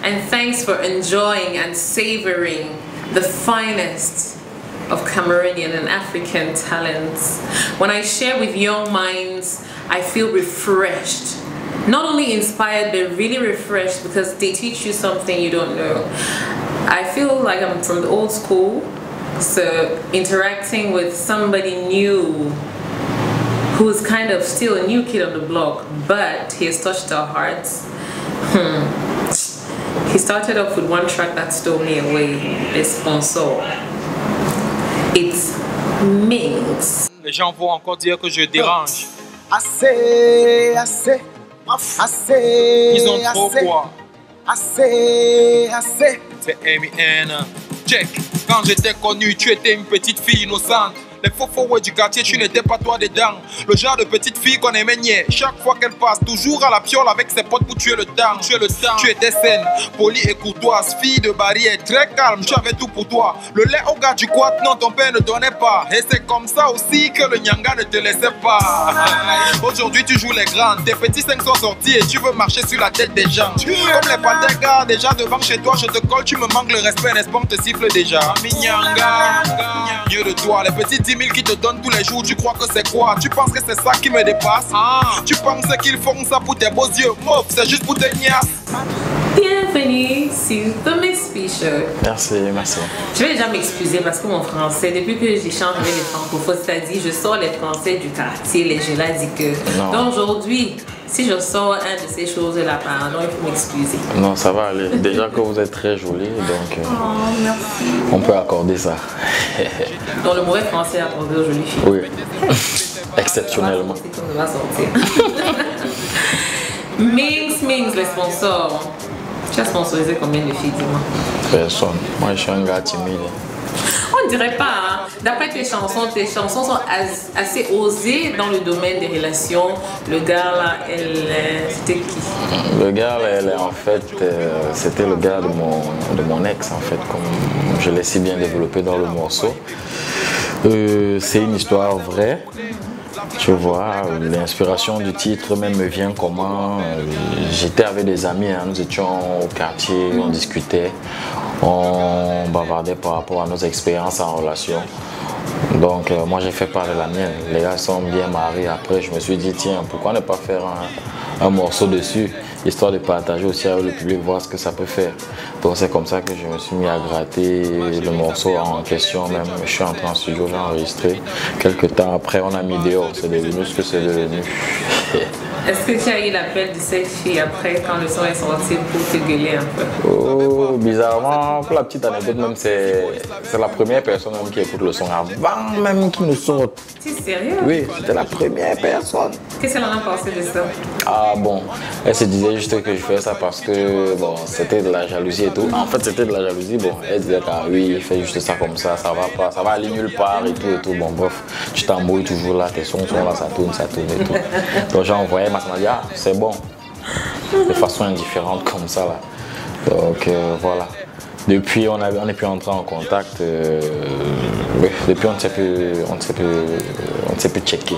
and thanks for enjoying and savoring the finest of Cameroonian and African talents. When I share with young minds, I feel refreshed. Not only inspired, but really refreshed because they teach you something you don't know. I feel like I'm from the old school, so interacting with somebody new who's kind of still a new kid on the block, but he has touched our hearts. He started off with one track that stole me away, Les Sponsors. It's Minx. Les gens vont encore dire que je dérange. Assez, assez, assez. Ils ont trop quoi? Assez, assez. C'est M.I.N. Check. Quand j'étais connu, tu étais une petite fille innocente. Les faux du quartier, tu n'étais pas toi dedans. Le genre de petite fille qu'on aimait nier. Chaque fois qu'elle passe, toujours à la piole avec ses potes pour tuer le temps. Tu étais saine, polie et courtoise. Fille de barrière, très calme, j'avais tout pour toi. Le lait au gars du quad, non, ton père ne donnait pas. Et c'est comme ça aussi que le nyanga ne te laissait pas. Aujourd'hui, tu joues les grandes. Tes petits 5 sont sortis et tu veux marcher sur la tête des gens. Comme les panthères, déjà devant chez toi, je te colle, tu me manques le respect, n'est-ce pas, on te siffle déjà. Nyanga, mieux de toi, les petits 10 000 qui te donnent tous les jours, tu crois que c'est quoi? Tu penses que c'est ça qui me dépasse? Tu penses qu'ils font ça pour tes beaux yeux? Mof, c'est juste pour tes niasses. Bienvenue sur The Miss P Show. Merci, merci. Je vais déjà m'excuser parce que mon français, depuis que j'échange avec les francophones, c'est-à-dire je sors les français du quartier, les je l'ai dit que. Donc aujourd'hui, si je sors un de ces choses-là, pardon, il faut m'excuser. Non, ça va aller. Déjà que vous êtes très jolie, donc merci. On peut accorder ça. Donc le mauvais français accordé aux jolies filles. Oui, exceptionnellement. On va sortir. Minx, les sponsors. Tu as sponsorisé combien de filles, dis-moi? Personne. Moi, je suis un gars timide. On ne dirait pas, hein. D'après tes chansons sont assez osées dans le domaine des relations. Le gars là, c'était qui? Le gars là, en fait, c'était le gars de mon ex, en fait, comme je l'ai si bien développé dans le morceau. C'est une histoire vraie. Tu vois, l'inspiration du titre même me vient comment j'étais avec des amis, hein, nous étions au quartier, on discutait, on bavardait par rapport à nos expériences en relation. Donc moi j'ai fait part de la mienne, les gars sont bien mariés. Après je me suis dit tiens, pourquoi ne pas faire un morceau dessus, histoire de partager aussi avec le public, voir ce que ça peut faire. Donc c'est comme ça que je me suis mis à gratter le morceau en question même. Je suis entré en studio, j'ai enregistré. Quelques temps après on a mis dehors, c'est devenu ce que c'est devenu. Est-ce que tu as eu l'appel de cette fille après quand le son est sorti pour te gueuler un peu? Oh, bizarrement, pour la petite anecdote même, c'est la première personne même qui écoute le son avant même qu'il nous sorte. Tu es sérieux? Oui, c'était la première personne. Qu'est-ce qu'elle en a pensé de ça? Ah bon, elle se disait juste que je faisais ça parce que bon, c'était de la jalousie et tout. En fait, c'était de la jalousie. Bon, elle disait ah oui, il fait juste ça comme ça va pas, ça va aller nulle part et tout. Bon, bref, tu t'embrouilles toujours là, tes sons sont là, ça tourne et tout. Donc j'ai envoyé, ça m'a dit ah c'est bon, de façon indifférente comme ça là. Donc voilà. Depuis on n'est plus entré en contact. Depuis on ne s'est plus checké.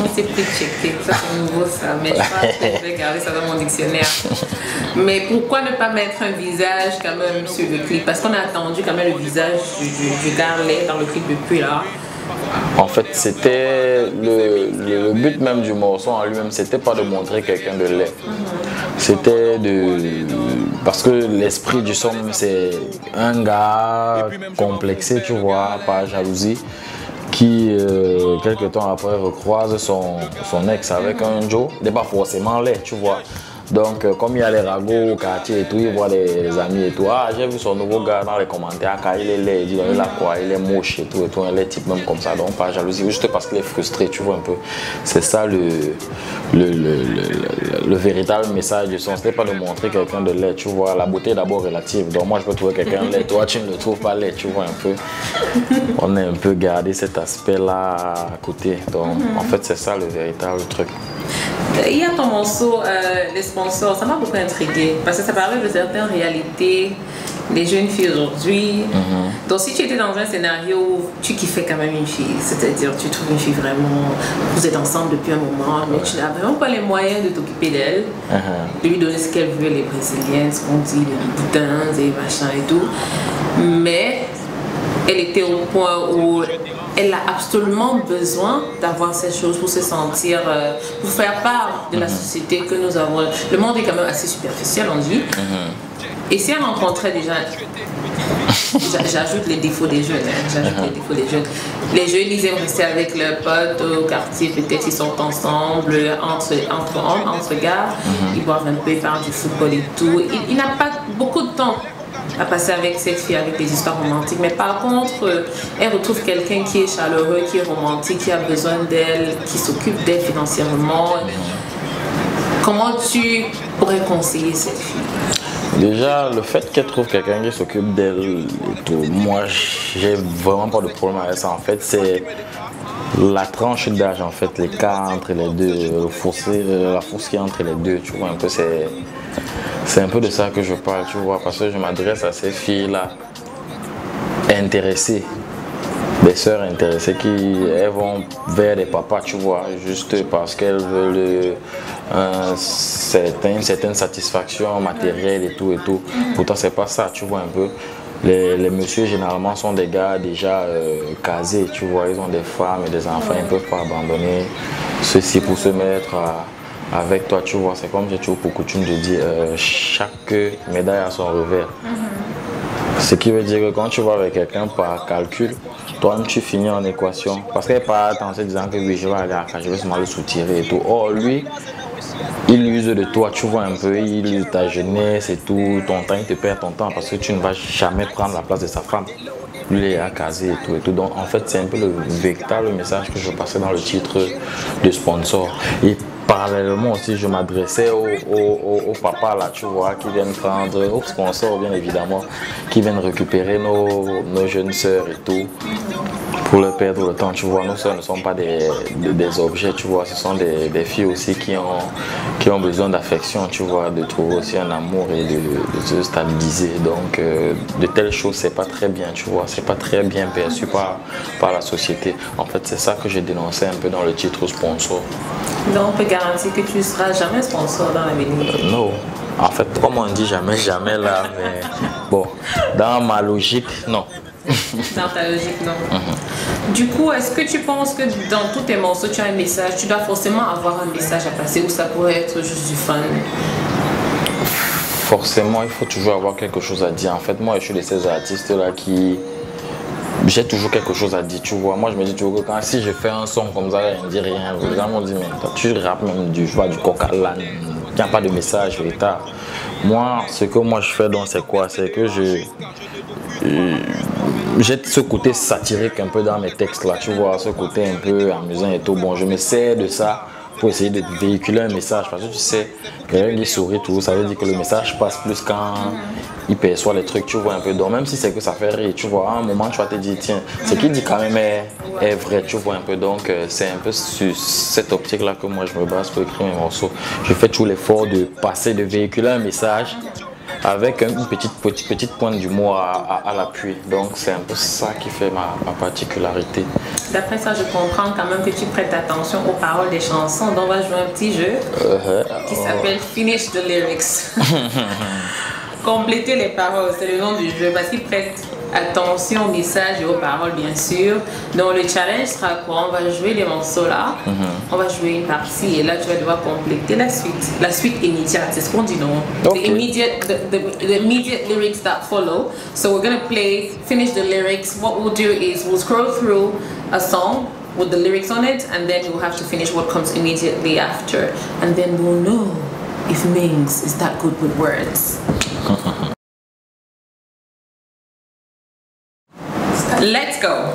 On s'est plus checké, ça c'est nouveau ça, mais je pense que je vais garder ça dans mon dictionnaire. Mais pourquoi ne pas mettre un visage quand même sur le clip? Parce qu'on a attendu quand même le visage du gars dans le clip depuis là. En fait, c'était le but même du morceau en lui-même, c'était pas de montrer quelqu'un de laid. C'était parce que l'esprit du son, c'est un gars complexé, tu vois, par jalousie, qui quelques temps après recroise son ex avec un Joe. Il n'est pas forcément laid, tu vois. Donc comme il y a les ragots au quartier et tout, il voit les amis et tout. Ah, j'ai vu son nouveau gars dans les commentaires, car il est laid, il dit il a quoi, il est moche et tout, un laid type même comme ça. Donc pas jalousie, juste parce qu'il est frustré, tu vois un peu. C'est ça le véritable message du son. C'était pas de montrer quelqu'un de laid, tu vois. La beauté est d'abord relative. Donc moi je peux trouver quelqu'un laid, toi tu ne le trouves pas laid, tu vois un peu. On a un peu gardé cet aspect là à côté. Donc en fait c'est ça le véritable truc. Il y a ton morceau, les sponsors, ça m'a beaucoup intrigué parce que ça parle de certaines réalités les jeunes filles aujourd'hui. Donc si tu étais dans un scénario où tu kiffais quand même une fille, c'est-à-dire tu trouves une fille vraiment, vous êtes ensemble depuis un moment, mais tu n'as vraiment pas les moyens de t'occuper d'elle, de lui donner ce qu'elle veut, les brésiliennes, ce qu'on dit, les boudins, les machins et tout. Mais elle était au point où elle a absolument besoin d'avoir ces choses pour se sentir, pour faire part de la société que nous avons. Le monde est quand même assez superficiel, on dit. Et si elle rencontrait déjà, j'ajoute les défauts des jeunes, les défauts des jeunes. Les jeunes, ils aiment rester avec leurs potes au quartier, peut-être ils sont ensemble, entre gars, ils boivent un peu, ils parlent du football et tout. Il n'a pas beaucoup de temps à passer avec cette fille, avec des histoires romantiques. Mais par contre, elle retrouve quelqu'un qui est chaleureux, qui est romantique, qui a besoin d'elle, qui s'occupe d'elle financièrement. Comment tu pourrais conseiller cette fille? Déjà, le fait qu'elle trouve quelqu'un qui s'occupe d'elle et tout, moi, j'ai vraiment pas de problème avec ça. En fait, c'est la tranche d'âge, en fait, l'écart entre les deux, la force qui est entre les deux, tu vois, un peu, c'est un peu de ça que je parle, tu vois, parce que je m'adresse à ces filles-là intéressées, des sœurs intéressées elles vont vers les papas, tu vois, juste parce qu'elles veulent une certaine satisfaction matérielle et tout. Pourtant, c'est pas ça, tu vois, un peu. Les messieurs, généralement, sont des gars déjà casés, tu vois, ils ont des femmes et des enfants, ils ne peuvent pas abandonner ceci pour se mettre avec toi, tu vois. C'est comme j'ai toujours pour coutume de dire, chaque médaille a son revers. Ce qui veut dire que quand tu vas avec quelqu'un par calcul, toi-même tu finis en équation. Parce qu'elle part en se disant que oui, je vais aller à la je vais seulement le soutirer et tout. Or, lui, il use de toi, tu vois un peu, il use ta jeunesse et tout, ton temps, il te perd ton temps parce que tu ne vas jamais prendre la place de sa femme. Lui, il est à caser et tout. Donc, en fait, c'est un peu le véritable message que je passais dans le titre de sponsor. Et parallèlement aussi, je m'adressais aux papas là, tu vois, qui viennent prendre, aux sponsors bien évidemment, qui viennent récupérer nos jeunes sœurs et tout, pour leur perdre le temps, tu vois. Nos sœurs ne sont pas des objets, tu vois, ce sont des filles aussi qui ont besoin d'affection, tu vois, de trouver aussi un amour et de se stabiliser. Donc, de telles choses, c'est pas très bien, tu vois, c'est pas très bien perçu par la société. En fait, c'est ça que j'ai dénoncé un peu dans le titre sponsor. Donc, on peut garantir que tu ne seras jamais sponsor dans l'avenir? Non. En fait, comme on dit jamais là, mais bon, dans ma logique, non. Dans ta logique, non. Du coup, est-ce que tu penses que dans tous tes morceaux, tu as un message? Tu dois forcément avoir un message à passer ou ça pourrait être juste du fun? Forcément, il faut toujours avoir quelque chose à dire. En fait, moi, je suis de ces artistes-là qui... J'ai toujours quelque chose à dire, tu vois. Moi, je me dis toujours que si je fais un son comme ça, je ne dis rien. Les gens m'ont dit, mais tu rappes même du coq à l'âne. Il n'y a pas de message véritable. Moi, ce que moi je fais, donc, c'est quoi? C'est que j'ai ce côté satirique un peu dans mes textes là, tu vois, ce côté un peu amusant et tout. Bon, je me sers de ça pour essayer de véhiculer un message parce que tu sais, quelqu'un qui sourit tout, ça veut dire que le message passe plus quand il perçoit les trucs, tu vois un peu. Donc même si c'est que ça fait rire, tu vois, à un moment tu vas te dire, tiens, ce qu'il dit quand même est vrai, tu vois un peu. Donc c'est un peu sur cette optique là que moi je me base pour écrire mes morceaux. Je fais tout l'effort de passer, de véhiculer un message avec une petite pointe d'humour à l'appui. Donc c'est un peu ça qui fait ma particularité. D'après ça, je comprends quand même que tu prêtes attention aux paroles des chansons. Donc on va jouer un petit jeu qui s'appelle Finish the Lyrics. Compléter les paroles, c'est le nom du jeu parce qu'il prête attention aux messages et aux paroles bien sûr. Donc le challenge sera quoi? On va jouer les morceaux là, on va jouer une partie et là tu vas devoir compléter la suite immédiate, c'est ce qu'on dit non? Okay. The immediate lyrics that follow. So we're gonna play Finish the Lyrics. What we'll do is we'll scroll through a song with the lyrics on it and then you'll have to finish what comes immediately after and then we'll know if Mings is that good with words. Let's go.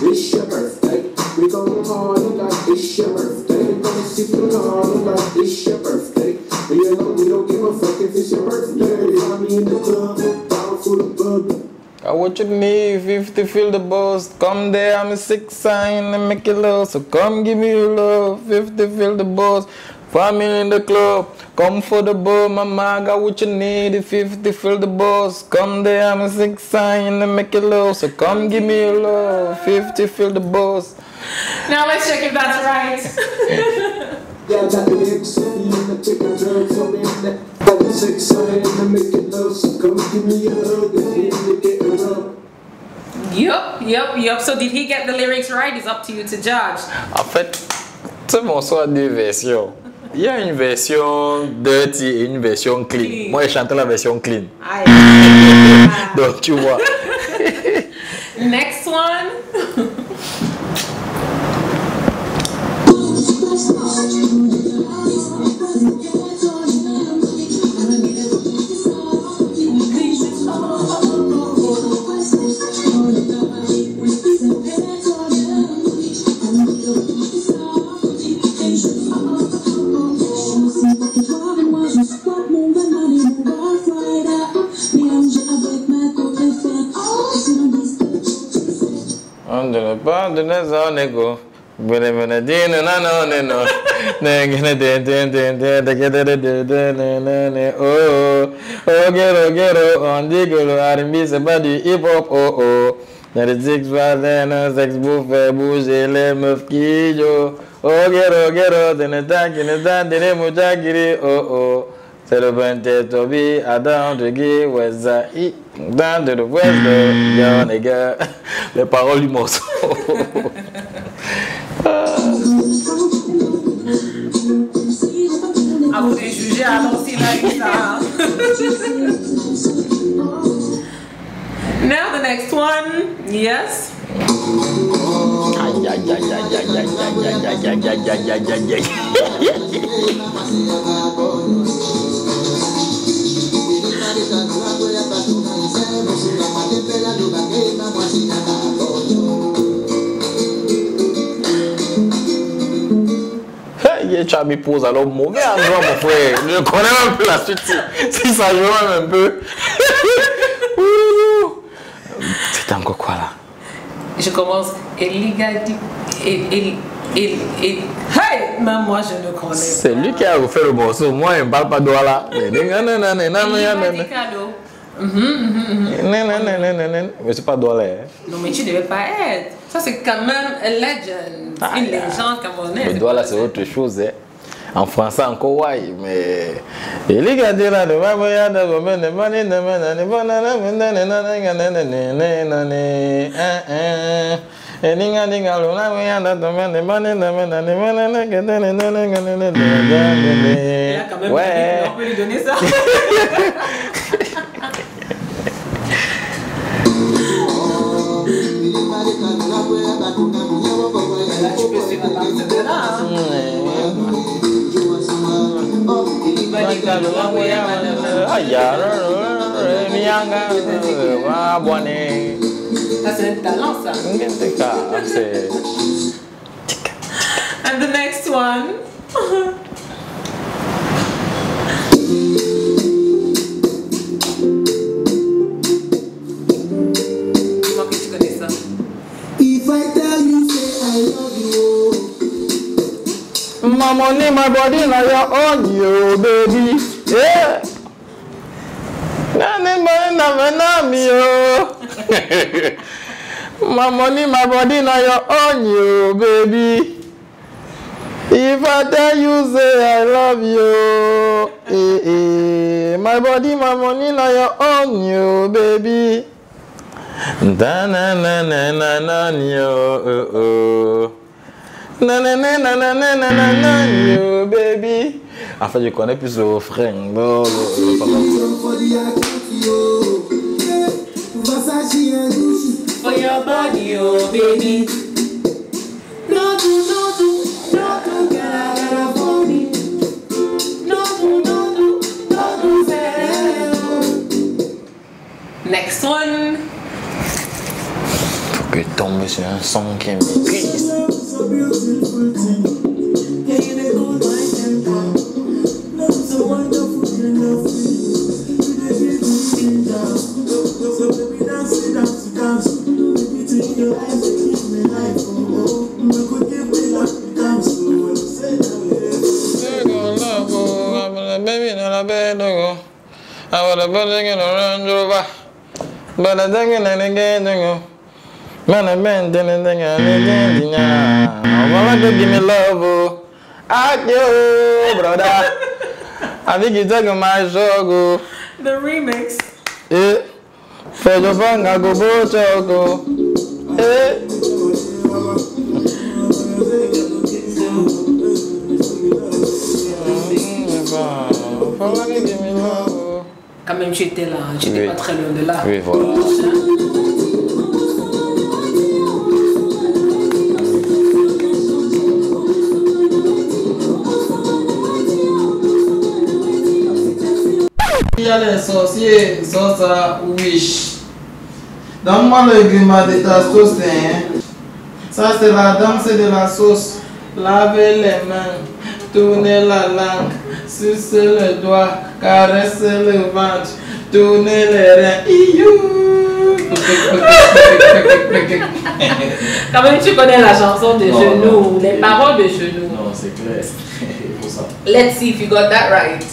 It's your birthday. We gon' party like it's your birthday. We gon' sip and party like it's your birthday. And you know we don't give a fuck if it's your birthday. I'm in the club, bottle full of bourbon. What you need. 50 feel the buzz. Come there, I'm a 6 sign and make it low. So come give me your love. 50 feel the buzz. Family in the club. Come for the ball, mama, I got what you need. 50 feel the buzz. Come there, I'm a 6 sign and make it low. So come give me your love. 50 feel the buzz. Now let's check if that's right. Yeah, got the X in the chicken drugs on in the 6 sign and make it low. So come give me a hug and hit me get it up. Yup. So did he get the lyrics right? It's up to you to judge. En fait, ce morceau a deux versions. Il y a une version dirty et une version clean. Moi, j'ai chanté la version clean. Donc, tu vois. Next one. On ne pas de la zone égo. On dit que le R&B c'est pas du hip-hop, oh. Dans les six voisins, sex pour faire bouger les meufs qui jouent. Ghetto, oh. C'est le bon Toby, Adam, de Guy, Westside, dans de l'Ouest, yo, les gars, les paroles du morceau. À vous de juger, alors s'il a eu ça. Now the next one, yes. Tu as mis pause alors mauvais endroit mon frère. Je connais même peu la suite si ça joue même un peu. C'était encore quoi là? Je commence. Hey, même moi je ne connais pas. C'est lui qui a refait le morceau. Moi il ne parle pas de là. Mais c'est pas Douala. Non mais tu ne devais pas être. Ça c'est quand même un legend. Une légende camerounaise. Mais Douala c'est autre chose. Hein. En français encore ouais, mais il est gardé là de ouais. On peut lui donner ça. Là, tu peux suivre la partie de là. Ça c'est un talent ça. And the next one. Comment que tu connais ça? If I tell you say I love you. My money, my body, now you're on you, baby. Yeah. My money, my body, now you're on you, baby. If I tell you, say I love you. My body, my money, now you're on you, baby. Da na na na na na yo. Na na na na na na na na na yo, baby. En fait, je connais plus le refrain. For your body, oh baby. No do, gotta for me. No do, say. Next one. Faut que tombe sur un son qui me maîtrise. the building in a Range Rover. But I think in any game, man, I meant anything. Mama, give me love. I you, brother. I think you're taking my show. The remix. Yeah. For your fun, I go both choco. Yeah. Quand même, tu étais là, tu n'étais pas très loin de là. Oui, voilà. Il y a les sorciers, ça, wish. Donne-moi le grima de ta sauce, hein. Ça, c'est la danse de la sauce. Lavez les mains, tournez la langue, sucez le doigt, caressez le ventre, tournez les reins. Quand même, tu connais la chanson de Genoux, les paroles de Genoux. Non, c'est clair. Pour ça. Let's see if you got that right.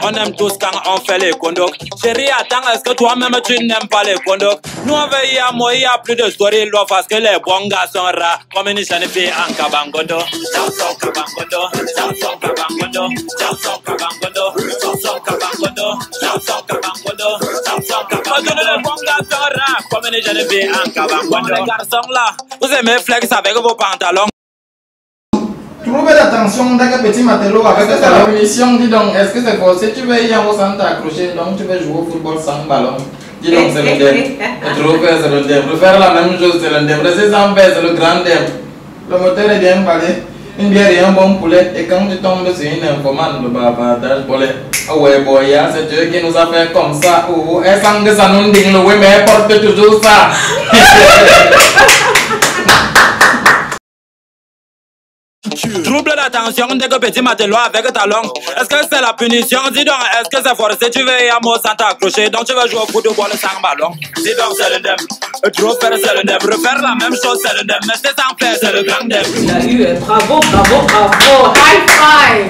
On aime tous quand on fait les condocs. Chérie, attends, est-ce que toi-même tu n'aimes pas les condocs? Nous on veille à moi, il y a plus de story love parce que les bons gars sont rares. Comme une jeune fille en cabangondo. Chanson cabangondo, chanson cabangondo, chanson cabangondo, chanson cabangondo, chanson cabangondo, chanson cabangondo. Les bons gars sont rares. Comme une jeune fille en cabangondo. Les garçons là, vous aimez flex avec vos pantalons. Trouvez l'attention d'un petit matelot avec ta munition. Dis donc, est-ce que c'est forcé? Tu veux y aller au centre accroché, donc tu veux jouer au football sans ballon. Dis donc, c'est le dème. Trouver, c'est le dème. Refaire la même chose, c'est le dème. Rester sans faire, c'est le grand dème. Le moteur est bien emballé, une bière et un bon poulet. Et quand tu tombes sur une informant de bavardage, poulet. Ah ouais, boy, c'est Dieu qui nous a fait comme ça. Oh, et sans que ça nous digne, oui, mais elle porte toujours ça. Trouble d'attention dès que petit matelot avec talon. Est-ce que c'est la punition? Dis donc, est-ce que c'est forcé? Tu veux y aller sans t'accrocher, donc tu vas jouer au football sans ballon. Dis donc, c'est le dème. Trop faire, c'est le dème. Refaire la même chose, c'est le dème. Mais c'est sans faire, c'est le grand dème. Il a eu, bravo, bravo, bravo. High five.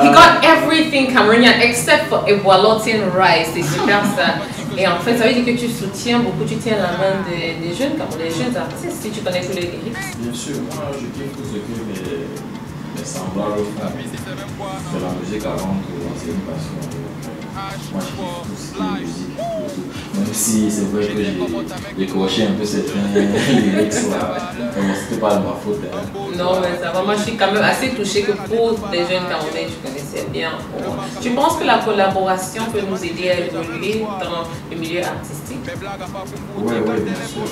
He got everything Cameroonian except for a Wallottian rice. C'est super ça. Et en fait, ça veut dire que tu soutiens beaucoup, tu tiens la main des jeunes, comme les jeunes artistes, si tu connais tous les lyrics. Bien sûr, moi je kiffe tout ce que les semblables font. De la musique avant que c'est une passion. Moi je kiffe tout ce qui est musique. Même si c'est vrai que j'ai coché un peu certains lyrics là. C'était pas de ma faute. Hein. Non, mais ça va. Moi je suis quand même assez touchée que pour des jeunes Camerounais, tu connaissais bien. Tu penses que la collaboration peut nous aider à évoluer dans le milieu artistique? Oui, bien sûr.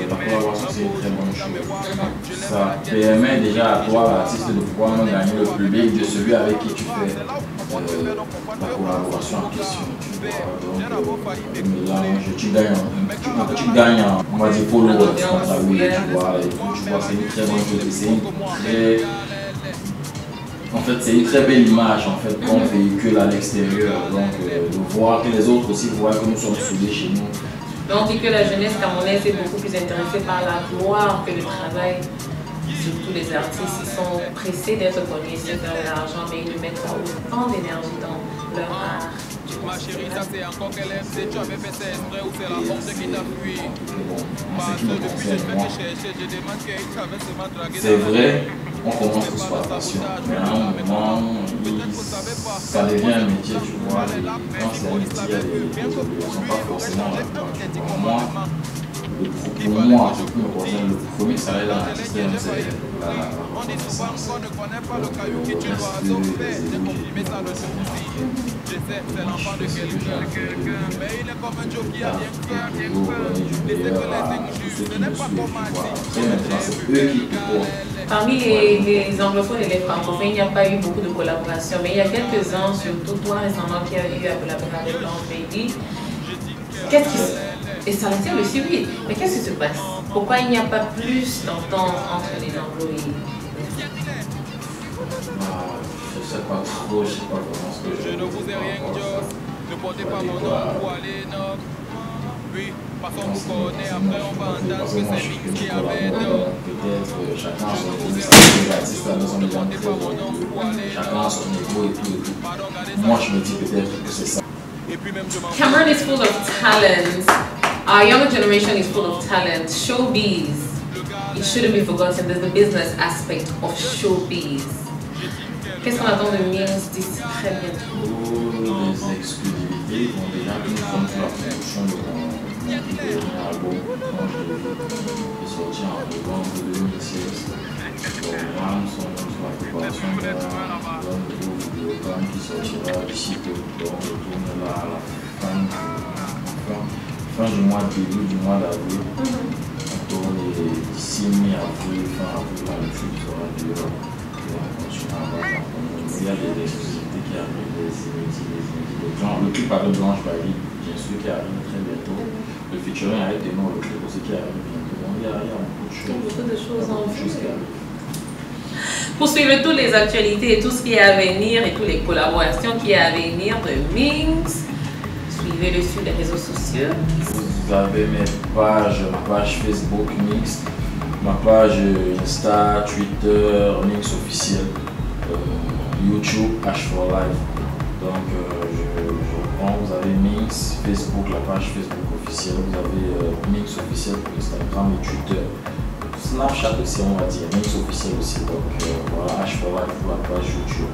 La collaboration, c'est une très bonne chose. Ça permet déjà à toi, l'artiste, de pouvoir gagner le public de celui avec qui tu fais la collaboration en question. Tu mélanges, tu gagnes, on va dire, followers, tu vois, c'est une très bonne chose. En fait, c'est une très belle image en fait, qu'on véhicule à l'extérieur. Donc, de voir que les autres aussi voient que nous sommes soudés chez nous. Donc, on dit que la jeunesse camerounaise est beaucoup plus intéressée par la gloire que le travail. Surtout les artistes, ils sont pressés d'être connus, ils se faire de l'argent, mais ils ne mettent pas autant d'énergie dans leur art. Ma chérie, ça c'est encore qu'elle aime. C'est tu avais fait ça exprès ou c'est la honte qui t'a fui. C'est vrai, on commence tous par passion. Mais à un moment, ça devient un métier, tu vois. Quand c'est un métier, il y a des obligations, pas forcément là. Pour moi, ce qui me concerne, le premier salaire d'un système, c'est la reconnaissance. Parmi les anglophones et les francophones, il n'y a pas eu beaucoup de collaboration, mais il y a quelques-uns, surtout toi récemment, qui a eu à collaborer avec Blanche Baby. Et ça attire le suivi. Mais qu'est-ce qui se passe? Pourquoi il n'y a pas plus d'entente entre les employés? Je sais pas trop, je sais pas vraiment ce que je ne vous ai rien dit, ne portez pas mon nom pour aller non. Oui, passons vous connaît, après on va entendre que c'est Mix qui avait non. Peut-être chacun a son niveau, les artistes là sont déjà très chacun a son niveau et tout. Moi je me dis peut-être que c'est ça. Cameroon is full of talent. Our younger generation is full of talent. Showbiz, it shouldn't be forgotten. There's the business aspect of showbiz. Qu'est-ce qu'on attend de Mix d'ici très bientôt? Les exclusivités vont déjà venir comme pour la production de mon dernier album. Quand j'ai sorti en novembre 2016. Là, nous sommes sur la préparation d'un nouveau vidéocam qui sortira d'ici peu. Donc, je tourne là à la fin du mois, début du mois d'avril. On tourne d'ici mi-avril, fin avril, là, le film sera déjà. Il y a des exclusivités qui arrivent, des inédits. Le clip avec Blanche Paris, bien sûr, qui arrive très bientôt. Le featuring avec des noms, le clip aussi qui arrive bientôt. Donc, il y a beaucoup de choses en vue. Pour suivre toutes les actualités et tout ce qui est à venir et toutes les collaborations qui est à venir de Mix, suivez-le sur les réseaux sociaux. Vous avez mes pages, ma page Facebook Mix, ma page Insta, Twitter, Mix officiel, YouTube H4Live. Donc je prends, vous avez Mix, Facebook, la page Facebook officielle, vous avez Mix officiel pour Instagram et Twitter. Snapchat aussi on va dire, Mix officiel aussi. Donc voilà, H4Live pour la page YouTube.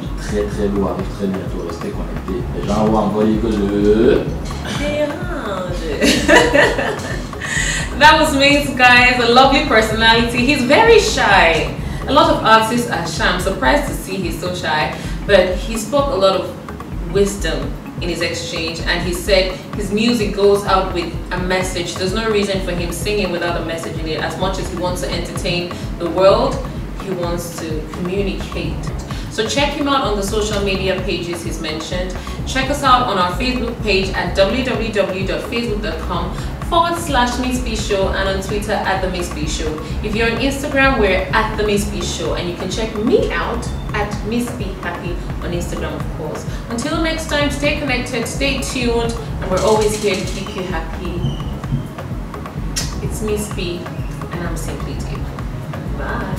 Et très très lourd arrive très bientôt, restez connectés. Les gens vont encore dire que je... That was Mix, guys. A lovely personality. He's very shy. A lot of artists are shy. I'm surprised to see he's so shy. But he spoke a lot of wisdom in his exchange, and he said his music goes out with a message. There's no reason for him singing without a message in it. As much as he wants to entertain the world, he wants to communicate. So check him out on the social media pages he's mentioned. Check us out on our Facebook page at www.facebook.com/Miss B Show and on Twitter at The Miss B Show. If you're on Instagram, we're at The Miss B Show, and you can check me out at Miss B Happy on Instagram, of course. Until next time, stay connected, stay tuned, and we're always here to keep you happy. It's Miss B, and I'm Simply Deep. Bye.